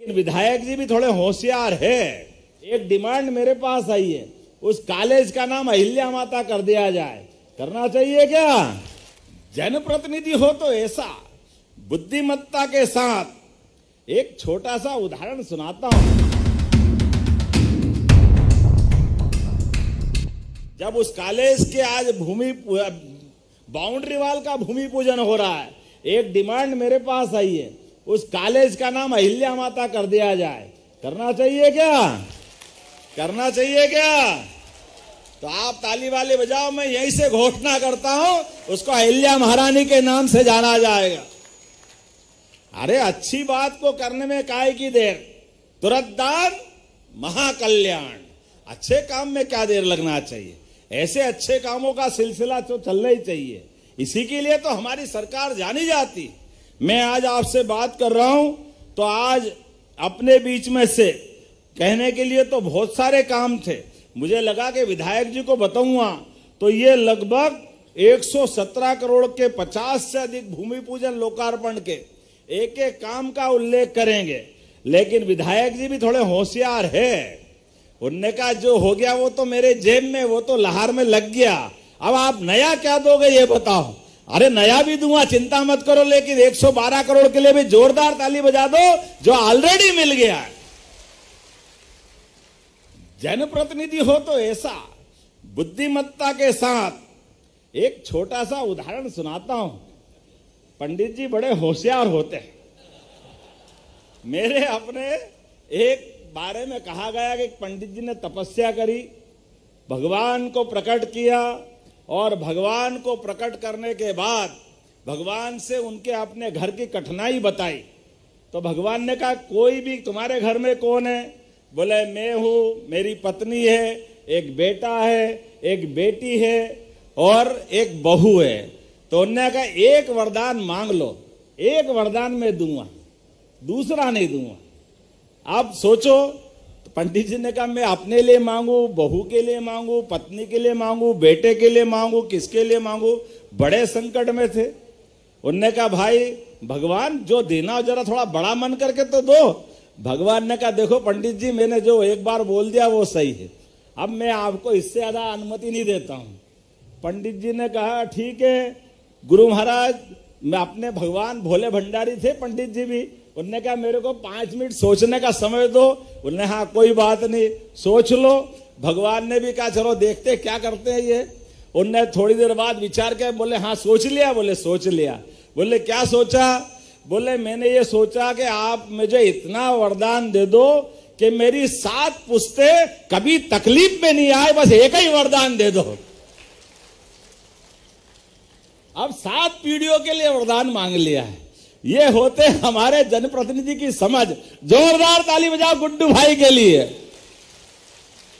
लेकिन विधायक जी भी थोड़े होशियार है। एक डिमांड मेरे पास आई है, उस कॉलेज का नाम अहिल्या माता कर दिया जाए। करना चाहिए क्या? जनप्रतिनिधि हो तो ऐसा बुद्धिमत्ता के साथ एक छोटा सा उदाहरण सुनाता हूं। जब उस कॉलेज के आज बाउंड्री वॉल का भूमि पूजन हो रहा है, एक डिमांड मेरे पास आई है, उस कॉलेज का नाम अहिल्या माता कर दिया जाए। करना चाहिए क्या? करना चाहिए क्या? तो आप ताली वाले बजाओ, मैं यहीं से घोषणा करता हूं, उसको अहिल्या महारानी के नाम से जाना जाएगा। अरे अच्छी बात को करने में काहे की देर, तुरंत दान महाकल्याण। अच्छे काम में क्या देर लगना चाहिए? ऐसे अच्छे कामों का सिलसिला तो चलना ही चाहिए। इसी के लिए तो हमारी सरकार जानी जाती। मैं आज आपसे बात कर रहा हूं तो आज अपने बीच में से कहने के लिए तो बहुत सारे काम थे, मुझे लगा कि विधायक जी को बताऊंगा तो ये लगभग 117 करोड़ के 50 से अधिक भूमि पूजन लोकार्पण के एक एक काम का उल्लेख करेंगे। लेकिन विधायक जी भी थोड़े होशियार है। उनने कहा जो हो गया वो तो मेरे जेब में, वो तो लहार में लग गया, अब आप नया क्या दोगे ये बताओ। अरे नया भी दूंगा, चिंता मत करो, लेकिन 112 करोड़ के लिए भी जोरदार ताली बजा दो जो ऑलरेडी मिल गया है। जनप्रतिनिधि हो तो ऐसा बुद्धिमत्ता के साथ एक छोटा सा उदाहरण सुनाता हूं। पंडित जी बड़े होशियार होते हैं। मेरे अपने एक बारे में कहा गया कि पंडित जी ने तपस्या करी, भगवान को प्रकट किया, और भगवान को प्रकट करने के बाद भगवान से उनके अपने घर की कठिनाई बताई। तो भगवान ने कहा कोई भी तुम्हारे घर में कौन है? बोले मैं हूं, मेरी पत्नी है, एक बेटा है, एक बेटी है और एक बहू है। तो उन्होंने कहा एक वरदान मांग लो, एक वरदान मैं दूंगा, दूसरा नहीं दूंगा। आप सोचो, तो पंडित जी ने कहा मैं अपने लिए मांगू, बहू के लिए मांगू, पत्नी के लिए मांगू, बेटे के लिए मांगू, किसके लिए मांगू? बड़े संकट में थे। उन्होंने कहा भाई भगवान जो देना हो जरा थोड़ा बड़ा मन करके तो दो। भगवान ने कहा देखो पंडित जी, मैंने जो एक बार बोल दिया वो सही है, अब मैं आपको इससे ज्यादा अनुमति नहीं देता हूं। पंडित जी ने कहा ठीक है गुरु महाराज, मैं अपने भगवान भोले भंडारी थे पंडित जी भी, उन्होंने कहा मेरे को 5 मिनट सोचने का समय दो। उन्होंने हाँ कोई बात नहीं, सोच लो। भगवान ने भी कहा चलो देखते क्या करते हैं ये। उनने थोड़ी देर बाद विचार किया, बोले हाँ सोच लिया? बोले सोच लिया। बोले क्या सोचा? बोले मैंने ये सोचा कि आप मुझे इतना वरदान दे दो कि मेरी 7 पुश्ते कभी तकलीफ में नहीं आए, बस एक ही वरदान दे दो। अब 7 पीढ़ियों के लिए वरदान मांग लिया है। ये होते हमारे जनप्रतिनिधि की समझ। जोरदार ताली बजाओ गुड्डू भाई के लिए।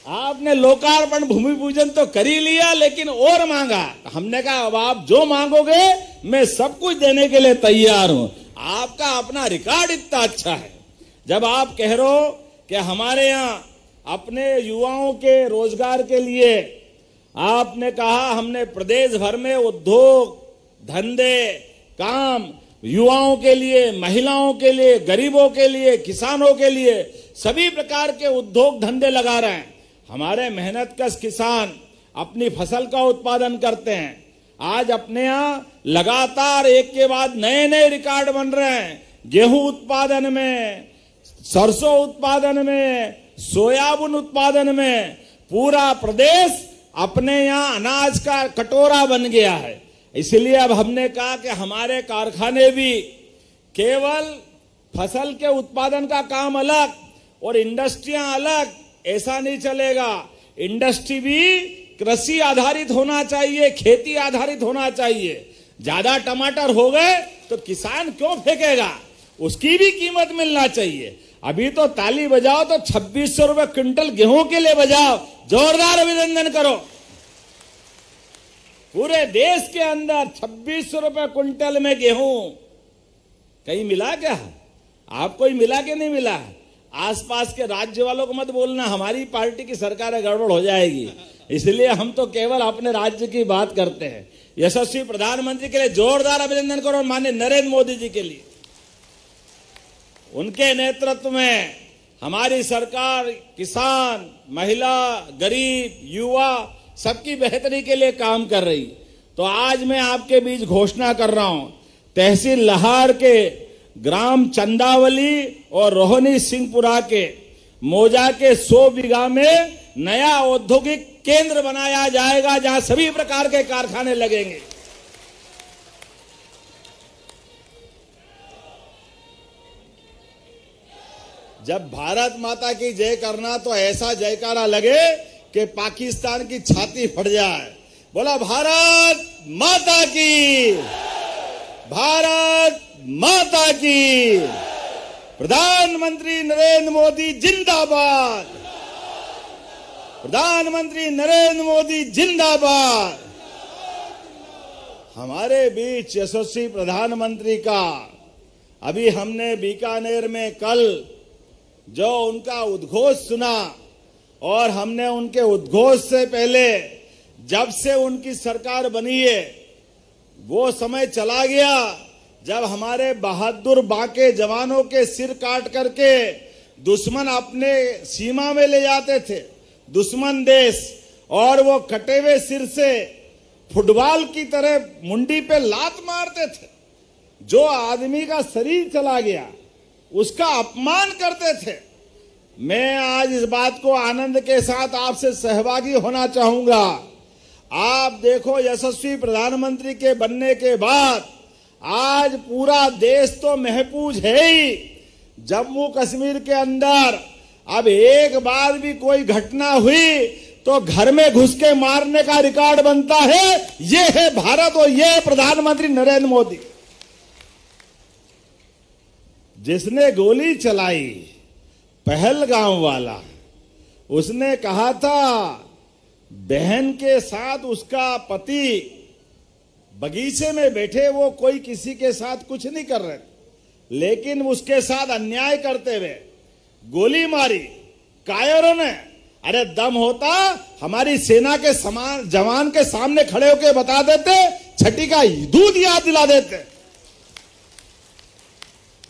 आपने लोकार्पण भूमि पूजन तो कर ही लिया, लेकिन और मांगा। हमने कहा अब आप जो मांगोगे मैं सब कुछ देने के लिए तैयार हूं। आपका अपना रिकॉर्ड इतना अच्छा है। जब आप कह रहे हो कि हमारे यहां अपने युवाओं के रोजगार के लिए आपने कहा हमने प्रदेश भर में उद्योग धंधे काम युवाओं के लिए, महिलाओं के लिए, गरीबों के लिए, किसानों के लिए सभी प्रकार के उद्योग धंधे लगा रहे हैं। हमारे मेहनतकश किसान अपनी फसल का उत्पादन करते हैं। आज अपने यहां लगातार एक के बाद नए नए रिकॉर्ड बन रहे हैं। गेहूं उत्पादन में, सरसों उत्पादन में, सोयाबीन उत्पादन में पूरा प्रदेश अपने यहां अनाज का कटोरा बन गया है। इसलिए अब हमने कहा कि हमारे कारखाने भी केवल फसल के उत्पादन का काम अलग और इंडस्ट्रियां अलग, ऐसा नहीं चलेगा। इंडस्ट्री भी कृषि आधारित होना चाहिए, खेती आधारित होना चाहिए। ज्यादा टमाटर हो गए तो किसान क्यों फेंकेगा? उसकी भी कीमत मिलना चाहिए। अभी तो ताली बजाओ तो 2600 रुपए क्विंटल गेहूं के लिए बजाओ, जोरदार अभिनंदन करो। पूरे देश के अंदर 2600 रुपए क्विंटल में गेहूं कहीं मिला क्या? आपको ही मिला कि नहीं मिला? आसपास के राज्य वालों को मत बोलना हमारी पार्टी की सरकार है गड़बड़ हो जाएगी। इसलिए हम तो केवल अपने राज्य की बात करते हैं। यशस्वी प्रधानमंत्री के लिए जोरदार अभिनंदन करो, माननीय नरेंद्र मोदी जी के लिए। उनके नेतृत्व में हमारी सरकार किसान, महिला, गरीब, युवा सबकी बेहतरी के लिए काम कर रही। तो आज मैं आपके बीच घोषणा कर रहा हूं, तहसील लहार के ग्राम चंदावली और रोहिणी सिंहपुरा के मौजा के 100 बीघा में नया औद्योगिक केंद्र बनाया जाएगा, जहां सभी प्रकार के कारखाने लगेंगे। जब भारत माता की जय करना तो ऐसा जयकारा लगे कि पाकिस्तान की छाती फट जाए। बोला भारत माता की, भारत माता की। प्रधानमंत्री नरेंद्र मोदी जिंदाबाद, प्रधानमंत्री नरेंद्र मोदी जिंदाबाद। हमारे बीच यशस्वी प्रधानमंत्री का अभी हमने बीकानेर में कल जो उनका उद्घोष सुना, और हमने उनके उद्घोष से पहले जब से उनकी सरकार बनी है वो समय चला गया जब हमारे बहादुर बांके जवानों के सिर काट करके दुश्मन अपने सीमा में ले जाते थे, दुश्मन देश, और वो कटे हुए सिर से फुटबॉल की तरह मुंडी पे लात मारते थे। जो आदमी का शरीर चला गया उसका अपमान करते थे। मैं आज इस बात को आनंद के साथ आपसे सहभागी होना चाहूंगा। आप देखो, यशस्वी प्रधानमंत्री के बनने के बाद आज पूरा देश तो महफूज है ही। जम्मू कश्मीर के अंदर अब एक बार भी कोई घटना हुई तो घर में घुस के मारने का रिकॉर्ड बनता है। ये है भारत और ये है प्रधानमंत्री नरेंद्र मोदी। जिसने गोली चलाई पहलगाम वाला, उसने कहा था बहन के साथ उसका पति बगीचे में बैठे, वो कोई किसी के साथ कुछ नहीं कर रहे, लेकिन उसके साथ अन्याय करते हुए गोली मारी कायरों ने। अरे दम होता हमारी सेना के जवान के सामने खड़े होकर बता देते, छठी का दूध याद दिला देते।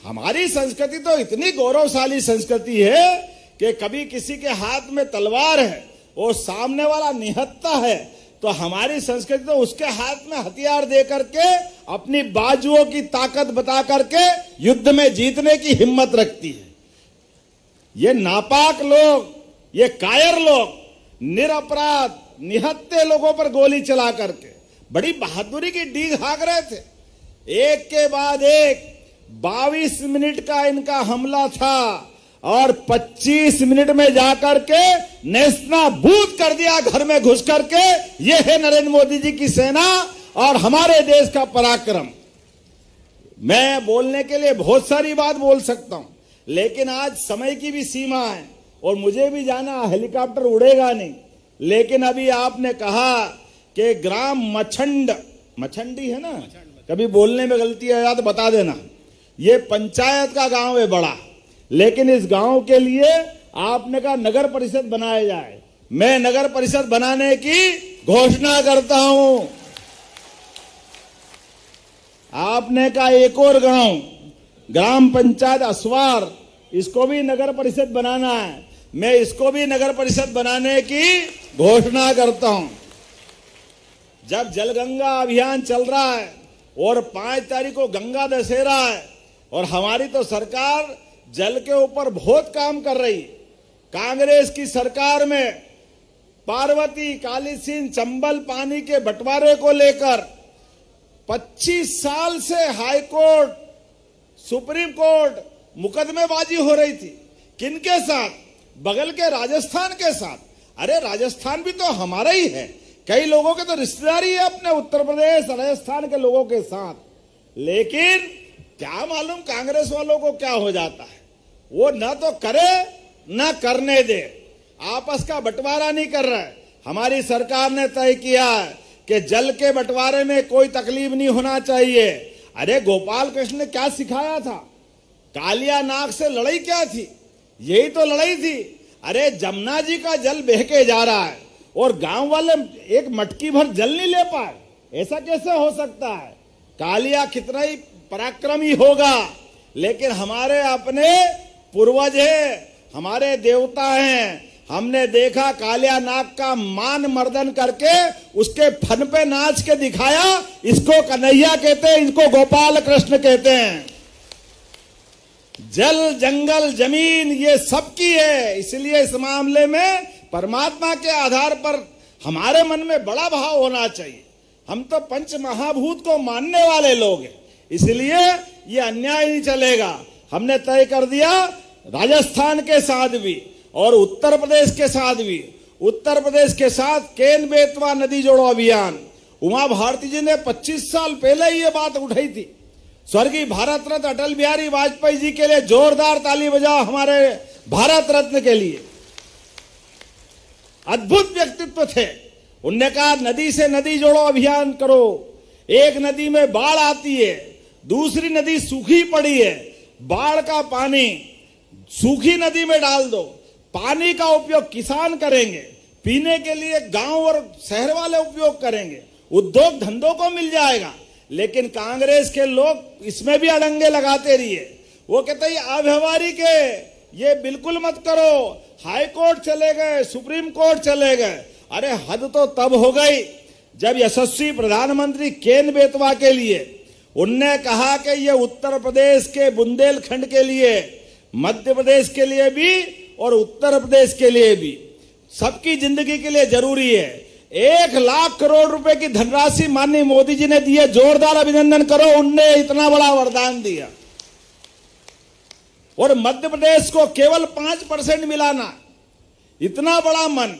हमारी संस्कृति तो इतनी गौरवशाली संस्कृति है कि कभी किसी के हाथ में तलवार है और सामने वाला निहत्था है तो हमारी संस्कृति तो उसके हाथ में हथियार दे करके अपनी बाजुओं की ताकत बता करके युद्ध में जीतने की हिम्मत रखती है। ये नापाक लोग, ये कायर लोग निरपराध निहत्थे लोगों पर गोली चला करके बड़ी बहादुरी की डीग हाँक रहे थे। एक के बाद एक 22 मिनट का इनका हमला था और 25 मिनट में जाकर के नेस्तनाबूद कर दिया घर में घुस करके। ये है नरेंद्र मोदी जी की सेना और हमारे देश का पराक्रम। मैं बोलने के लिए बहुत सारी बात बोल सकता हूं, लेकिन आज समय की भी सीमा है और मुझे भी जाना, हेलीकॉप्टर उड़ेगा नहीं। लेकिन अभी आपने कहा कि ग्राम मछंडी है ना, कभी बोलने में गलती है तो बता देना। ये पंचायत का गांव है बड़ा, लेकिन इस गांव के लिए आपने कहा नगर परिषद बनाया जाए। मैं नगर परिषद बनाने की घोषणा करता हूं। आपने कहा एक और गांव ग्राम पंचायत असवार, इसको भी नगर परिषद बनाना है। मैं इसको भी नगर परिषद बनाने की घोषणा करता हूं। जब जलगंगा अभियान चल रहा है और 5 तारीख को गंगा दशहरा है और हमारी तो सरकार जल के ऊपर बहुत काम कर रही। कांग्रेस की सरकार में पार्वती, काली सिंध, चंबल पानी के बंटवारे को लेकर 25 साल से हाई कोर्ट, सुप्रीम कोर्ट मुकदमेबाजी हो रही थी। किनके साथ? बगल के राजस्थान के साथ। अरे राजस्थान भी तो हमारा ही है, कई लोगों के तो रिश्तेदारी है अपने उत्तर प्रदेश राजस्थान के लोगों के साथ। लेकिन क्या मालूम कांग्रेस वालों को क्या हो जाता है, वो ना तो करे ना करने दे, आपस का बंटवारा नहीं कर रहा है। हमारी सरकार ने तय किया कि जल के बंटवारे में कोई तकलीफ नहीं होना चाहिए। अरे गोपाल कृष्ण ने क्या सिखाया था? कालिया नाग से लड़ाई क्या थी? यही तो लड़ाई थी। अरे जमुना जी का जल बह के जा रहा है और गांव वाले एक मटकी भर जल नहीं ले पाए, ऐसा कैसे हो सकता है? कालिया कितना ही पराक्रमी होगा, लेकिन हमारे अपने पूर्वज हैं, हमारे देवता हैं। हमने देखा कालिया नाग का मान मर्दन करके उसके फन पे नाच के दिखाया। इसको कन्हैया कहते हैं, इसको गोपाल कृष्ण कहते हैं। जल जंगल जमीन ये सबकी है, इसलिए इस मामले में परमात्मा के आधार पर हमारे मन में बड़ा भाव होना चाहिए। हम तो पंच महाभूत को मानने वाले लोग हैं, इसलिए ये अन्याय नहीं चलेगा। हमने तय कर दिया राजस्थान के साथ भी और उत्तर प्रदेश के साथ भी। उत्तर प्रदेश के साथ केन बेतवा नदी जोड़ो अभियान, उमा भारती जी ने 25 साल पहले ये बात उठाई थी। स्वर्गीय भारत रत्न अटल बिहारी वाजपेयी जी के लिए जोरदार ताली बजाओ, हमारे भारत रत्न के लिए। अद्भुत व्यक्तित्व थे। उनने कहा नदी से नदी जोड़ो अभियान करो। एक नदी में बाढ़ आती है, दूसरी नदी सूखी पड़ी है, बाढ़ का पानी सूखी नदी में डाल दो। पानी का उपयोग किसान करेंगे, पीने के लिए गांव और शहर वाले उपयोग करेंगे, उद्योग धंधों को मिल जाएगा। लेकिन कांग्रेस के लोग इसमें भी अड़ंगे लगाते रहिए। वो कहते हैं अव्यवहारिक है, ये बिल्कुल मत करो। हाई कोर्ट चले गए, सुप्रीम कोर्ट चले गए। अरे हद तो तब हो गई जब यशस्वी प्रधानमंत्री केन बेतवा के लिए उनने कहा कि ये उत्तर प्रदेश के बुंदेलखंड के लिए, मध्य प्रदेश के लिए भी और उत्तर प्रदेश के लिए भी, सबकी जिंदगी के लिए जरूरी है। 1 लाख करोड़ रुपए की धनराशि माननीय मोदी जी ने दी है, जोरदार अभिनंदन करो। उनने इतना बड़ा वरदान दिया। और मध्य प्रदेश को केवल 5% मिलाना, इतना बड़ा मन।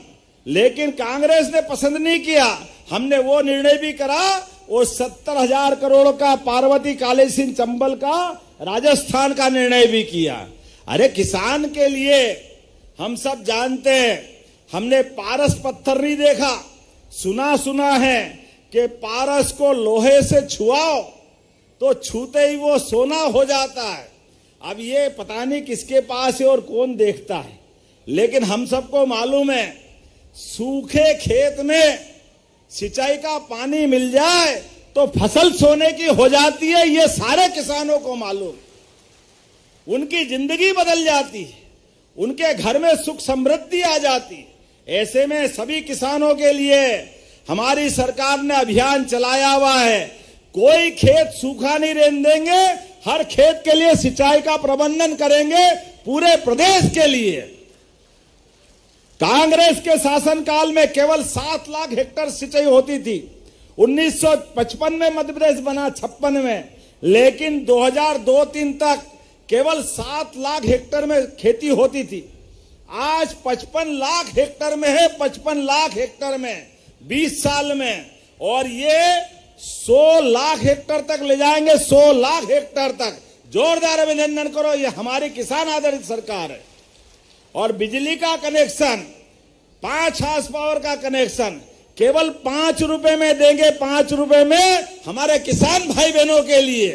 लेकिन कांग्रेस ने पसंद नहीं किया। हमने वो निर्णय भी करा, वो 70,000 करोड़ का पार्वती काली सिंह चंबल का राजस्थान का निर्णय भी किया। अरे किसान के लिए हम सब जानते हैं, हमने पारस पत्थर नहीं देखा, सुना है कि पारस को लोहे से छुआओ तो छूते ही वो सोना हो जाता है। अब ये पता नहीं किसके पास है और कौन देखता है, लेकिन हम सबको मालूम है सूखे खेत में सिंचाई का पानी मिल जाए तो फसल सोने की हो जाती है। ये सारे किसानों को मालूम, उनकी जिंदगी बदल जाती है, उनके घर में सुख समृद्धि आ जाती है। ऐसे में सभी किसानों के लिए हमारी सरकार ने अभियान चलाया हुआ है। कोई खेत सूखा नहीं रहने देंगे, हर खेत के लिए सिंचाई का प्रबंधन करेंगे, पूरे प्रदेश के लिए। कांग्रेस के शासनकाल में केवल 7 लाख हेक्टेयर सिंचाई होती थी। 1955 में मध्य प्रदेश बना, 56 में, लेकिन 2002-03 तक केवल 7 लाख हेक्टेयर में खेती होती थी। आज 55 लाख हेक्टेयर में है, 55 लाख हेक्टेयर में 20 साल में। और ये 100 लाख हेक्टेयर तक ले जाएंगे, 100 लाख हेक्टेयर तक। जोरदार अभिनंदन करो, ये हमारी किसान आधारित सरकार है। और बिजली का कनेक्शन, 5 हाउस पावर का कनेक्शन केवल 5 रुपए में देंगे, 5 रुपए में हमारे किसान भाई बहनों के लिए।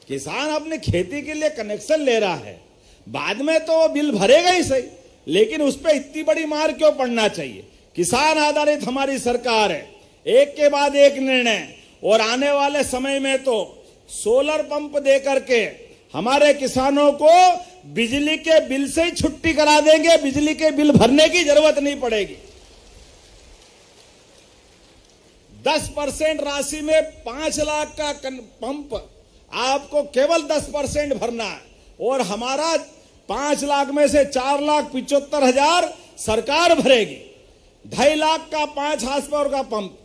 किसान अपनी खेती के लिए कनेक्शन ले रहा है, बाद में तो बिल भरेगा ही सही, लेकिन उस पर इतनी बड़ी मार क्यों पड़ना चाहिए। किसान आधारित हमारी सरकार है, एक के बाद एक निर्णय। और आने वाले समय में तो सोलर पंप दे करके हमारे किसानों को बिजली के बिल से ही छुट्टी करा देंगे, बिजली के बिल भरने की जरूरत नहीं पड़ेगी। 10% राशि में 5 लाख का पंप आपको केवल 10% भरना है, और हमारा 5 लाख में से 4,75,000 सरकार भरेगी। 2.5 लाख का 5 हाउस पावर का पंप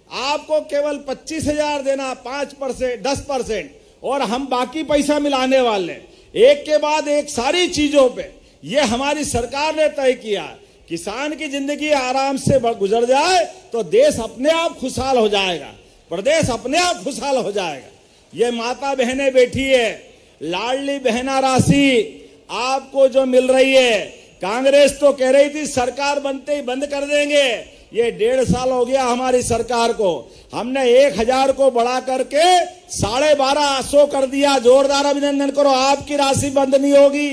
आपको केवल 25,000 देना, 5%, 10%, और हम बाकी पैसा मिलाने वाले। एक के बाद एक सारी चीजों पे ये हमारी सरकार ने तय किया। किसान की जिंदगी आराम से गुजर जाए तो देश अपने आप खुशहाल हो जाएगा, प्रदेश अपने आप खुशहाल हो जाएगा। ये माता बहनें बैठी है, लाडली बहना राशि आपको जो मिल रही है, कांग्रेस तो कह रही थी सरकार बनते ही बंद कर देंगे। ये 1.5 साल हो गया हमारी सरकार को, हमने 1,000 को बढ़ा करके 1250 कर दिया। जोरदार अभिनंदन करो, आपकी राशि बंद नहीं होगी,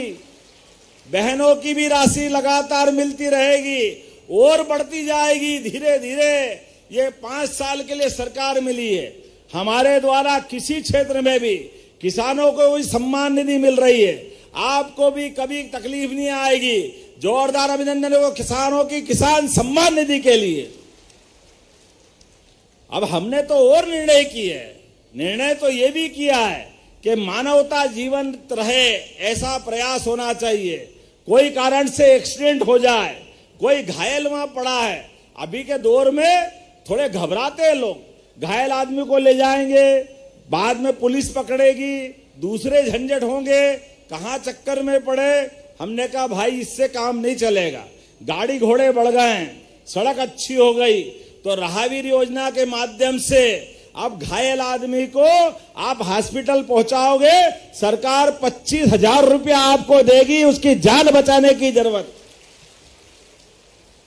बहनों की भी राशि लगातार मिलती रहेगी और बढ़ती जाएगी धीरे धीरे। ये 5 साल के लिए सरकार मिली है, हमारे द्वारा किसी क्षेत्र में भी किसानों को भी सम्मान निधि मिल रही है, आपको भी कभी तकलीफ नहीं आएगी। जोरदार अभिनंदन हो किसानों की किसान सम्मान निधि के लिए। अब हमने तो और निर्णय किए, निर्णय तो ये भी किया है कि मानवता जीवंत रहे ऐसा प्रयास होना चाहिए। कोई कारण से एक्सीडेंट हो जाए, कोई घायल वहां पड़ा है, अभी के दौर में थोड़े घबराते हैं लोग, घायल आदमी को ले जाएंगे, बाद में पुलिस पकड़ेगी, दूसरे झंझट होंगे, कहां चक्कर में पड़े। हमने कहा भाई इससे काम नहीं चलेगा, गाड़ी घोड़े बढ़ गए हैं, सड़क अच्छी हो गई, तो राहवीर योजना के माध्यम से अब घायल आदमी को आप हॉस्पिटल पहुंचाओगे, सरकार 25,000 रुपया आपको देगी, उसकी जान बचाने की जरूरत।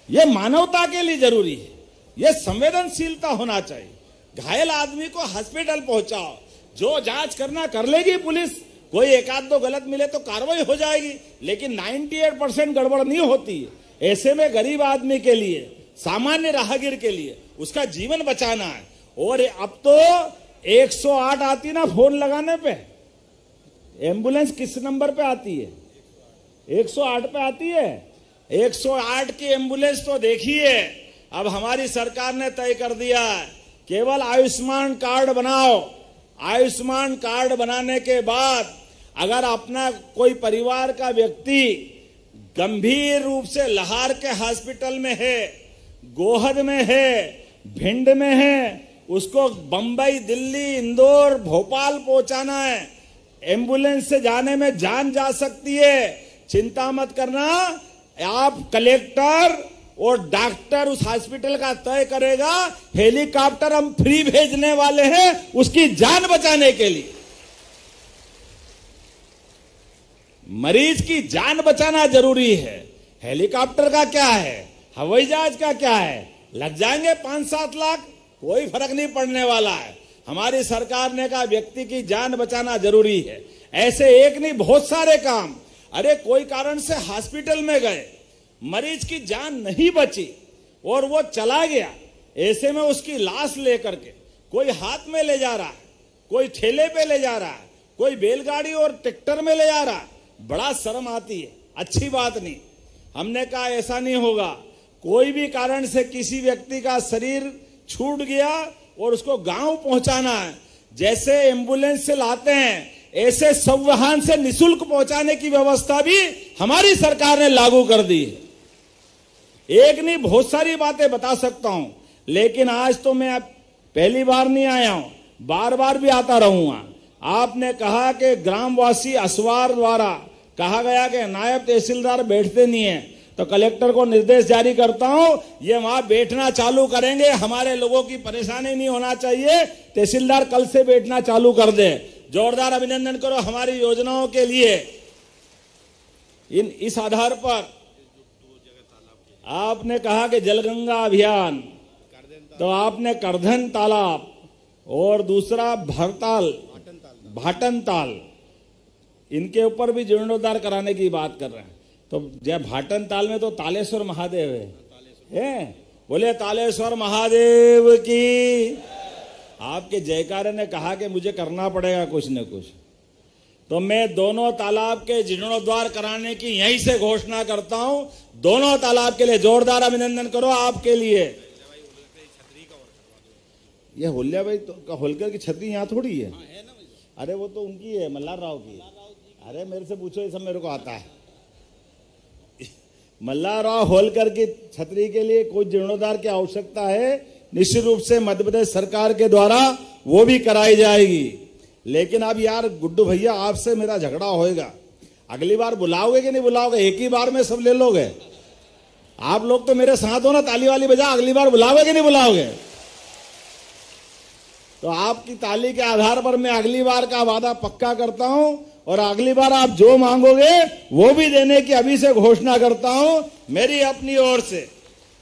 यह मानवता के लिए जरूरी है, यह संवेदनशीलता होना चाहिए। घायल आदमी को हॉस्पिटल पहुंचाओ, जो जांच करना कर लेगी पुलिस, कोई एक आध दो गलत मिले तो कार्रवाई हो जाएगी, लेकिन 98% गड़बड़ नहीं होती है। ऐसे में गरीब आदमी के लिए, सामान्य राहगीर के लिए उसका जीवन बचाना है। और अब तो 108 आती ना फोन लगाने पे, एम्बुलेंस किस नंबर पे आती है? 108 पे आती है। 108 की एम्बुलेंस तो देखिए, अब हमारी सरकार ने तय कर दिया है केवल आयुष्मान कार्ड बनाओ। आयुष्मान कार्ड बनाने के बाद अगर अपना कोई परिवार का व्यक्ति गंभीर रूप से लाहौर के हॉस्पिटल में है, गोहद में है, भिंड में है, उसको बंबई, दिल्ली, इंदौर, भोपाल पहुंचाना है, एम्बुलेंस से जाने में जान जा सकती है, चिंता मत करना। आप कलेक्टर और डॉक्टर उस हॉस्पिटल का तय करेगा, हेलीकॉप्टर हम फ्री भेजने वाले हैं उसकी जान बचाने के लिए। मरीज की जान बचाना जरूरी है। हेलीकॉप्टर का क्या है, हवाई जहाज का क्या है, लग जाएंगे 5-7 लाख, कोई फर्क नहीं पड़ने वाला है। हमारी सरकार ने कहा व्यक्ति की जान बचाना जरूरी है। ऐसे एक नहीं बहुत सारे काम। अरे कोई कारण से हॉस्पिटल में गए, मरीज की जान नहीं बची और वो चला गया, ऐसे में उसकी लाश लेकर के कोई हाथ में ले जा रहा है, कोई ठेले पे ले जा रहा है, कोई बैलगाड़ी और ट्रैक्टर में ले जा रहा है, बड़ा शर्म आती है, अच्छी बात नहीं। हमने कहा ऐसा नहीं होगा। कोई भी कारण से किसी व्यक्ति का शरीर छूट गया और उसको गांव पहुंचाना है, जैसे एम्बुलेंस से लाते हैं ऐसे सब वाहन से निशुल्क पहुंचाने की व्यवस्था भी हमारी सरकार ने लागू कर दी है। एक नहीं बहुत सारी बातें बता सकता हूं, लेकिन आज तो मैं पहली बार नहीं आया हूं, बार बार भी आता रहूंगा। आपने कहा कि ग्रामवासी असवार द्वारा कहा गया कि नायब तहसीलदार बैठते नहीं है, तो कलेक्टर को निर्देश जारी करता हूं, ये वहां बैठना चालू करेंगे। हमारे लोगों की परेशानी नहीं होना चाहिए, तहसीलदार कल से बैठना चालू कर दे। जोरदार अभिनंदन करो हमारी योजनाओं के लिए। इस आधार पर आपने कहा कि जलगंगा अभियान, तो आपने करधन तालाब और दूसरा भाटन ताल, इनके ऊपर भी जीर्णोद्धार कराने की बात कर रहे हैं। तो जब भाटन ताल में तो तालेश्वर महादेव है, बोले तालेश्वर महादेव की। आपके जयकारे ने कहा कि मुझे करना पड़ेगा कुछ न कुछ, तो मैं दोनों तालाब के जीर्णोद्धार कराने की यहीं से घोषणा करता हूं। दोनों तालाब के लिए जोरदार अभिनंदन करो आपके लिए। ये होल्या भाई तो होलकर की छतरी यहाँ थोड़ी है, अरे वो तो उनकी है, मल्हार राव की। अरे मेरे से पूछो, ये सब मेरे को आता है। मल्हार राव होलकर की छतरी के लिए कोई जीर्णोद्धार की आवश्यकता है, निश्चित रूप से मध्य प्रदेश सरकार के द्वारा वो भी कराई जाएगी। लेकिन अब यार गुड्डू भैया, आपसे मेरा झगड़ा होएगा। अगली बार बुलाओगे कि नहीं बुलाओगे? एक ही बार में सब ले लोगे? आप लोग तो मेरे साथ हो ना, ताली वाली बजा। अगली बार बुलाओगे कि नहीं बुलाओगे? तो आपकी ताली के आधार पर मैं अगली बार का वादा पक्का करता हूं, और अगली बार आप जो मांगोगे वो भी देने की अभी से घोषणा करता हूं। मेरी अपनी ओर से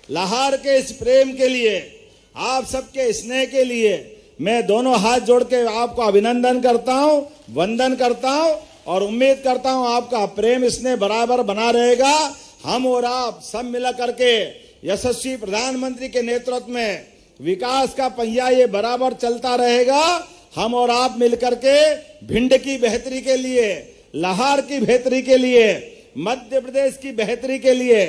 लाहौर के इस प्रेम के लिए, आप सबके स्नेह के लिए मैं दोनों हाथ जोड़ के आपको अभिनंदन करता हूं, वंदन करता हूं, और उम्मीद करता हूं आपका प्रेम स्नेह बराबर बना रहेगा। हम और आप सब मिला करके यशस्वी प्रधानमंत्री के नेतृत्व में विकास का पहिया ये बराबर चलता रहेगा। हम और आप मिलकर के भिंड की बेहतरी के लिए, लाहौर की बेहतरी के लिए, मध्य प्रदेश की बेहतरी के लिए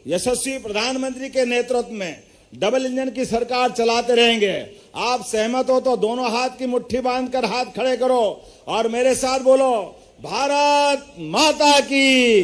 यशस्वी प्रधानमंत्री के नेतृत्व में डबल इंजन की सरकार चलाते रहेंगे। आप सहमत हो तो दोनों हाथ की मुट्ठी बांधकर हाथ खड़े करो और मेरे साथ बोलो, भारत माता की।